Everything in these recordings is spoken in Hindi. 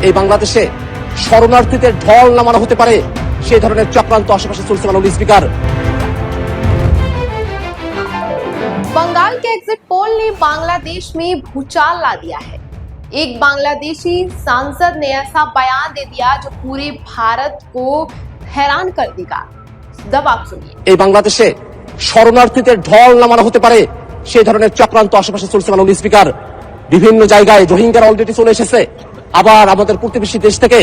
এই বাংলাদেশে শরণার্থীদের ঢল নামানো হতে পারে সেই ধরনের চক্রান্ত আশেপাশে চলছে মাননীয় স্পিকার। बंगाल के एग्जिट पोल ने बांग्लादेश में भूचाल ला दिया है। एक बांग्लादेशी सांसद ने ऐसा बयान दे दिया जो पूरे भारत को हैरान कर देगा। जब आप सुनिए, এই বাংলাদেশে শরণার্থীদের ঢল নামানো হতে পারে সেই ধরনের চক্রান্ত আশেপাশে চলছে মাননীয় স্পিকার। বিভিন্ন জায়গায় রোহিঙ্গারা অলরেডি চলে এসেছে। আবার আমাদের প্রতিবেশী দেশ থেকে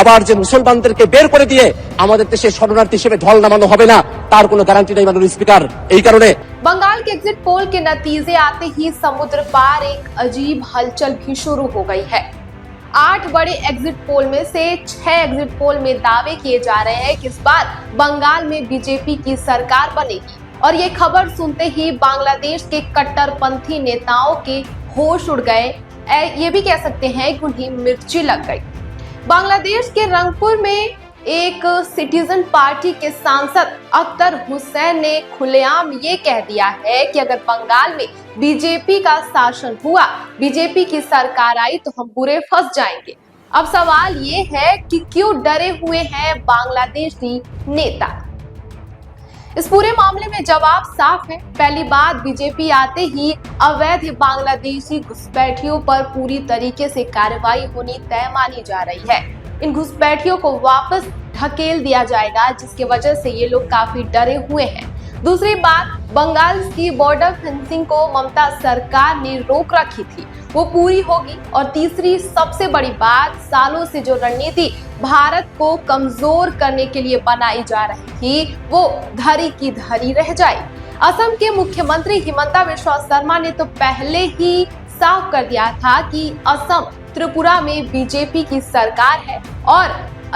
আবার যে মুসলমানদেরকে বের করে দিয়ে আমাদের দেশে শরণার্থী হিসেবে ঢল নামানো হবে না তার কোনো গ্যারান্টি নেই মাননীয় স্পিকার। এই কারণে बंगाल के एग्जिट पोल के नतीजे आते ही समुद्र पार एक अजीब हलचल भी शुरू हो गई है। 8 बड़े एग्जिट पोल में से 6 एग्जिट पोल में दावे किए जा रहे हैं कि इस बार बंगाल में बीजेपी की सरकार बनेगी और ये खबर सुनते ही बांग्लादेश के कट्टरपंथी नेताओं के होश उड़ गए। ये भी कह सकते हैं कि उन्हें मिर्ची लग गई। बांग्लादेश के रंगपुर में एक सिटीजन पार्टी के सांसद अख्तर हुसैन ने खुलेआम ये कह दिया है कि अगर बंगाल में बीजेपी का शासन हुआ, बीजेपी की सरकार आई तो हम पूरे फंस जाएंगे। अब सवाल ये है कि क्यों डरे हुए हैं बांग्लादेशी नेता। इस पूरे मामले में जवाब साफ है। पहली बात, बीजेपी आते ही अवैध बांग्लादेशी घुसपैठियों पर पूरी तरीके से कार्रवाई होनी तय मानी जा रही है। इन घुसपैठियों को वापस ढकेल दिया जाएगा, जिसकी वजह से ये लोग काफी डरे हुए हैं। दूसरी बात, बंगाल की बॉर्डर फेंसिंग को ममता सरकार ने रोक रखी थी, वो पूरी होगी। और तीसरी सबसे बड़ी बात, सालों से जो रणनीति भारत को कमजोर करने के लिए बनाई जा रही थी वो धरी की धरी रह जाए। असम के मुख्यमंत्री हिमंता बिस्वा शर्मा ने तो पहले ही साफ कर दिया था कि असम त्रिपुरा में बीजेपी की सरकार है और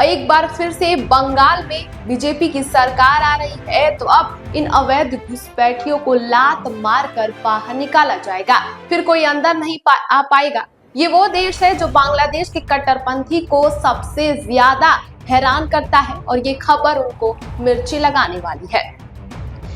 एक बार फिर से बंगाल में बीजेपी की सरकार आ रही है, तो अब इन अवैध घुसपैठियों को लात मारकर बाहर निकाला जाएगा, फिर कोई अंदर नहीं आ पाएगा। ये वो देश है जो बांग्लादेश के कट्टरपंथी को सबसे ज्यादा हैरान करता है और ये खबर उनको मिर्ची लगाने वाली है।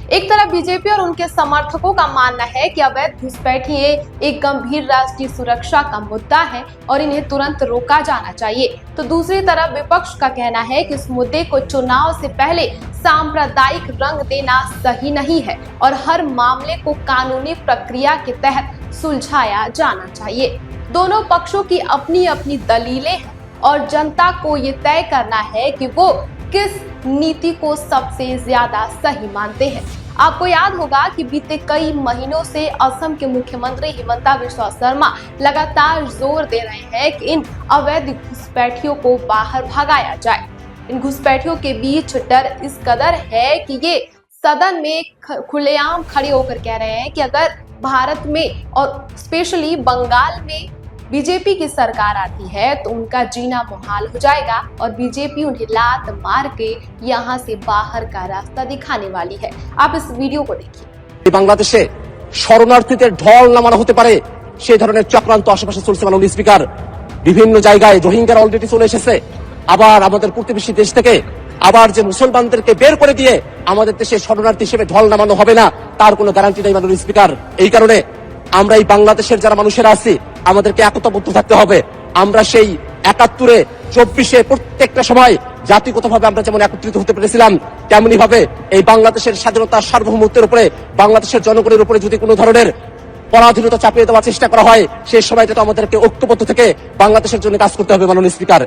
एक तरफ बीजेपी और उनके समर्थकों का मानना है कि अवैध घुसपैठी एक गंभीर राष्ट्रीय सुरक्षा का मुद्दा है और इन्हें तुरंत रोका जाना चाहिए, तो दूसरी तरफ विपक्ष का कहना है कि इस मुद्दे को चुनाव से पहले सांप्रदायिक रंग देना सही नहीं है और हर मामले को कानूनी प्रक्रिया के तहत सुलझाया जाना चाहिए। दोनों पक्षों की अपनी अपनी दलीलें हैं और जनता को ये तय करना है कि वो किस नीति को सबसे ज्यादा सही मानते हैं। आपको याद होगा कि बीते कई महीनों से असम के मुख्यमंत्री हिमंता बिस्वा शर्मा लगातार जोर दे रहे हैं कि इन अवैध घुसपैठियों को बाहर भगाया जाए। इन घुसपैठियों के बीच डर इस कदर है कि ये सदन में खुलेआम खड़े होकर कह रहे हैं कि अगर भारत में और स्पेशली बंगाल में बीजेपी की सरकार आती है तो उनका जीना मुहाल हो जाएगा और बीजेपी उन्हें लात मार के यहाँ से बाहर का रास्ता दिखाने वाली है। आप इस वीडियो को देखिए। বাংলাদেশে শরণার্থীদের ঢল নামানো হতে পারে সেই ধরনের চক্রান্ত আশেপাশে চলছে মাননীয় স্পিকার। বিভিন্ন জায়গায় রোহিঙ্গারা অলরেডি চলে এসেছে। আবার আমাদের প্রতিবেশী দেশ থেকে আবার যে মুসলমানদেরকে বের করে দিয়ে আমাদের দেশে শরণার্থী হিসেবে ঢল নামানো হবে না তার কোনো গ্যারান্টি নেই মাননীয় স্পিকার। এই কারণে আমরা এই বাংলাদেশের যারা মানুষেরা আছি আমাদেরকে একতাবদ্ধ থাকতে হবে। আমরা সেই ৭১-এ ২৪-এ প্রত্যেকটা সময় জাতিগতভাবে আমরা যেমন একত্রিত হতে পেরেছিলাম, তেমনি ভাবে এই বাংলাদেশের স্বাধীনতা সার্বভৌমত্বের উপরে বাংলাদেশের জনগণের উপরে যদি কোনো ধরনের পরাধীনতা চাপিয়ে দেওয়ার চেষ্টা করা হয় সেই সময়টা তো আমাদেরকে ঐক্যবদ্ধ থেকে বাংলাদেশের জন্য কাজ করতে হবে মাননীয় স্পিকার।